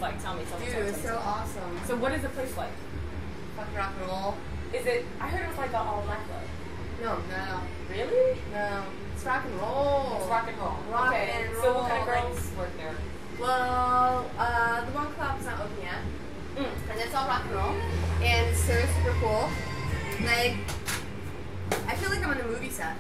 was like? Tell me. Dude, it was so awesome. So what is the place like? Fucking rock and roll. Is it? I heard it was like an all-black club. No. Really? No. It's rock and roll. It's rock and roll. Rock okay. and roll. So what kind of girls work there? Well, the one club's not open yet. And it's all rock and roll. And it's so super cool. Like, I feel like I'm on a movie set.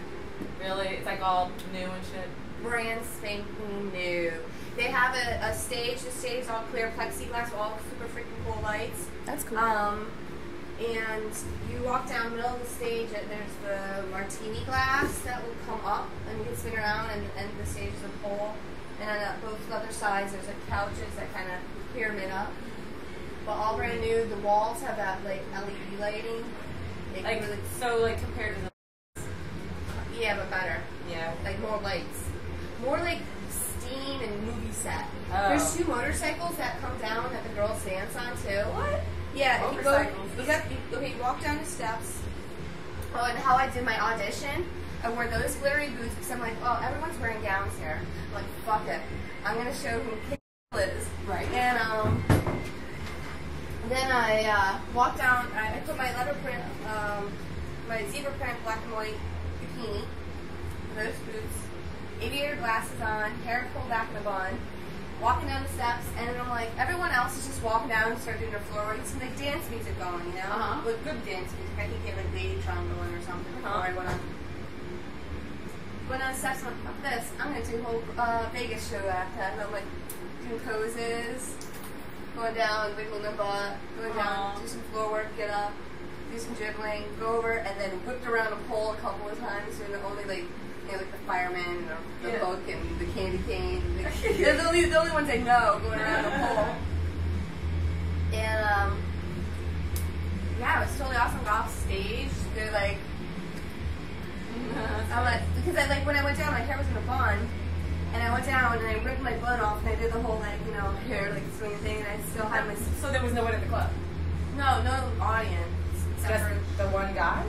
Really? It's like all new and shit? Brand spanking new. They have a stage. The stage is all clear plexiglass, all super freaking cool lights. That's cool. And you walk down the middle of the stage, and there's the martini glass that will come up, and you can spin around, and the stage is a pole. And on both other sides, there's like couches that kind of pyramid up. But all brand new. The walls have that like LED lighting. Like really, so, like compared to the. Yeah, but better. Yeah. Like more lights, more like steam and movie set. Oh. There's 2 motorcycles that come down that the girls dance on too. What? Yeah, motorcycles. You walk down the steps. Oh, and how I did my audition, I wore those glittery boots because I'm like, oh, everyone's wearing gowns here. I'm like, fuck it, I'm gonna show who K is. Right. And then I walked down. I put my leather print, my zebra print black and white bikini, those boots, aviator glasses on, hair pulled back in a bun. Walking down the steps, and then I'm like, everyone else is just walking down and start doing their floor work. Some like dance music going, you know, with good dance music. I think they had like Lady Trombone or something before I went on. Went on the steps, and I'm like, fuck this, I'm gonna do a whole Vegas show after that. And I'm like doing poses, going down, wiggling my butt, going down, do some floor work, get up, do some dribbling, go over, and then whipped around a pole a couple of times, doing the only like. You know, like the fireman, or the book, and the candy cane. They're the only ones I know going around the pole. And yeah, it was totally awesome. Got off stage. They're like, I'm like, because I like when I went down, my hair was in a bun, and I went down and I ripped my bun off, and I did the whole like hair like swinging thing, and I still had my. So there was no one in the club. No audience. Just the one guy.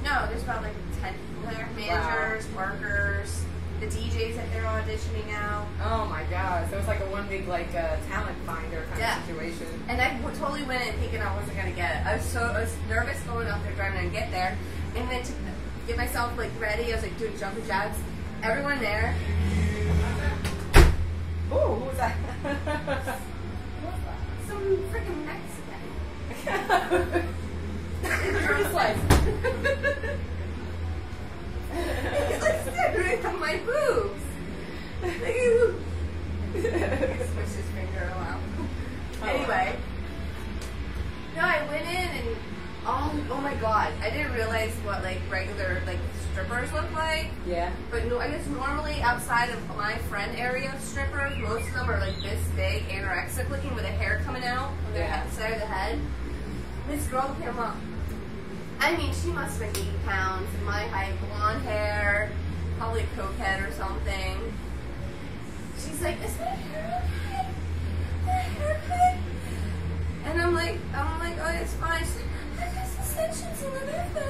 No, there's about like 10 people there. Managers, workers, the DJs that they're auditioning out. Oh my god! So it was like a one big like talent finder kind of situation. And I totally went in thinking I wasn't gonna get it. I was nervous going up there trying to get there, and then to get myself like ready, I was like doing jumping jacks. Everyone there. Ooh, who was that? Some freaking Mexican. It's like he's like staring at my boobs. Switched his finger around. Anyway, no, I went in and oh my god, I didn't realize what like regular like strippers look like. Yeah. But no, I guess normally outside of my friend area of strippers, most of them are like this big, anorexic looking with a hair coming out on their side of the head. This girl came up. I mean, she must have been 80 pounds, my height, blonde hair, probably a cokehead or something. She's like, is my hair okay? My hair okay? And I'm like, oh, it's fine. She's like, I got extensions in the back, but I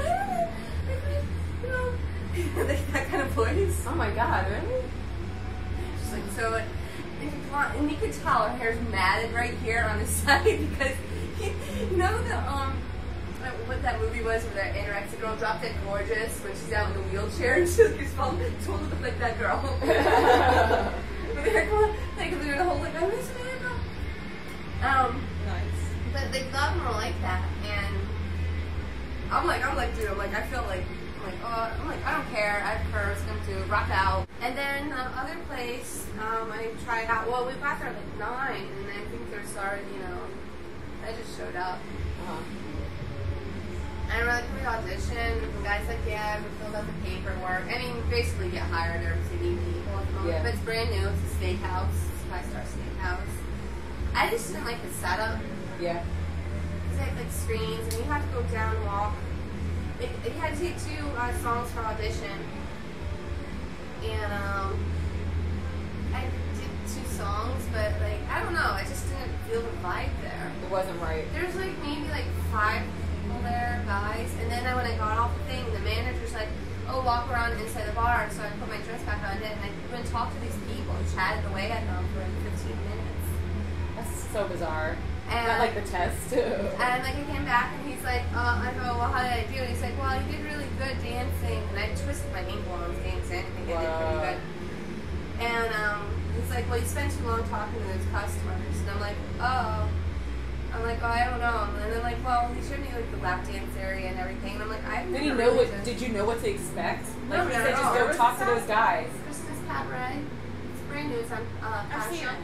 don't know. Like that kind of voice. Oh my god, really? She's like, so, and you could tell her hair's matted right here on the side because, you know what that movie was where that anorexic girl dropped Dead Gorgeous when she's out in the wheelchair and she's supposed to look like that girl. With her hair like through the whole like, I miss my hair. Nice. But they love them like that, and I'm like, dude, I feel like, I don't care. I have curves, gonna do rock out. And then other place, I tried out. Well, we got there at 9, and I think they started. I just showed up. I really we auditioned. The guy's like, yeah, we filled out the paperwork. I mean, basically get hired or to meet people at the moment. Yeah. But it's brand new. It's a steakhouse. It's a 5-star steakhouse. I just didn't like the setup. Yeah. They had like screens, and you have to go down and walk. You had to take 2 songs for audition, and I did 2 songs, but like I don't know, I just didn't feel the vibe there. It wasn't right. There's like maybe like 5 people there, guys, and then when I got off the thing, the manager's like, "Oh, walk around inside the bar." So I put my dress back on, and I went and talked to these people and chatted away at them for like 15 minutes. That's so bizarre. And not like the test. And like I came back and he's like, I go, well, how did I do? And he's like, well, you did really good dancing. And I twisted my ankle when I was dancing. I think I did pretty good. And he's like, well, you spent too long talking to those customers. And I'm like, oh. I'm like, oh, I don't know. And they're like, well, he showed me like the lap dance area and everything. And I'm like, Did you know what to expect? No, like, he said, just go talk to those guys. Christmas Cabaret. It's brand new. It's on I've seen it.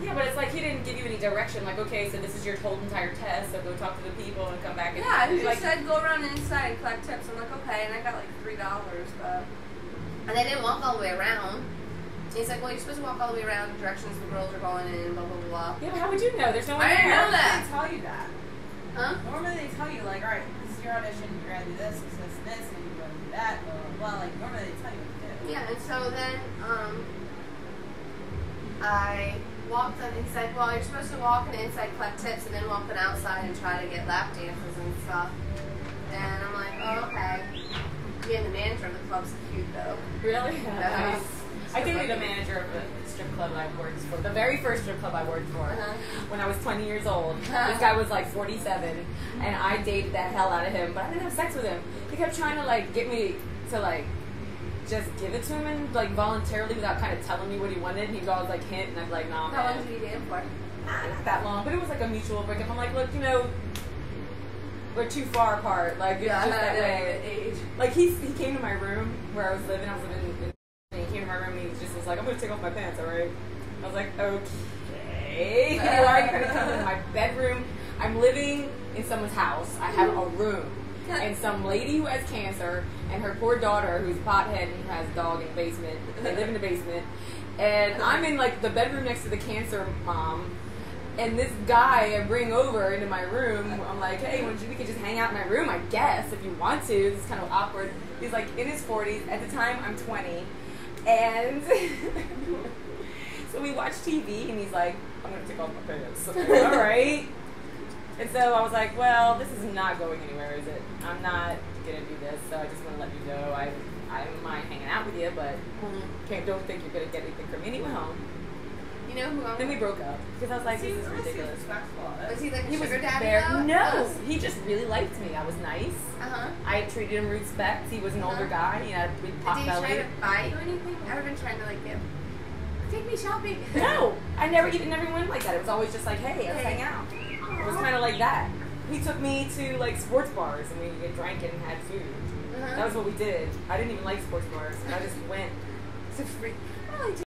Yeah, but it's like he didn't give you any direction. Like, okay, so this is your whole entire test. So go talk to the people and come back. And he just said go around inside and collect tips. I'm like, okay, and I got like $3, but and I didn't walk all the way around. He's like, well, you're supposed to walk all the way around the directions the girls are going in, blah blah blah. Yeah, but how would you know? There's no one there. I didn't know that. They tell you that. Huh? Normally they tell you like, all right, this is your audition. You're gonna do this, this, this, and this, and you're gonna do that, blah blah blah. Like normally they tell you what to do. Yeah, and so then I walked on. He's like, well, you're supposed to walk on the inside, collect tips, and then walk on outside and try to get lap dances and stuff. And I'm like, oh, okay. Being the manager of the club's cute though. Really? Yeah. Nice. I dated a manager of a strip club I worked for. The very first strip club I worked for when I was 20 years old. This guy was like 47, and I dated the hell out of him, but I didn't have sex with him. He kept trying to like get me to like just give it to him and like voluntarily without kind of telling me what he wanted. And he'd always like hint, and I'd be like, nah, man. How long did you date him for? Not that long, but it was like a mutual breakup. I'm like, look, you know, we're too far apart. Like it's just that way. Age. Like he came to my room where I was living. I was living in. And he came to my room and he just was like, I'm going to take off my pants, alright? I was like, okay. Why are you going to come into my bedroom? I'm living in someone's house. I have a room. And some lady who has cancer and her poor daughter who's a pothead and has a dog in the basement. They live in the basement. And I'm in like the bedroom next to the cancer mom. And this guy I bring over into my room. I'm like, hey, we could just hang out in my room, I guess, if you want to. This is kind of awkward. He's like in his 40s. At the time, I'm 20. And so we watched TV, and he's like, I'm going to take off my pants. All right. And so I was like, well, this is not going anywhere, is it? I'm not going to do this, so I just want to let you know I don't mind hanging out with you, but don't think you're going to get anything from me. And he went home. You know who? Then we broke up because I was like, this is ridiculous. Was he like a sugar daddy? No, he just really liked me. I was nice. I treated him with respect. He was an older guy. He had a big pot belly. Did he try to buy you anything? I've never been trying to like take me shopping. No, I never went like that. It was always just like, hey, let's hang out. It was kind of like that. He took me to like sports bars and we drank and had food. That was what we did. I didn't even like sports bars. I just went to free.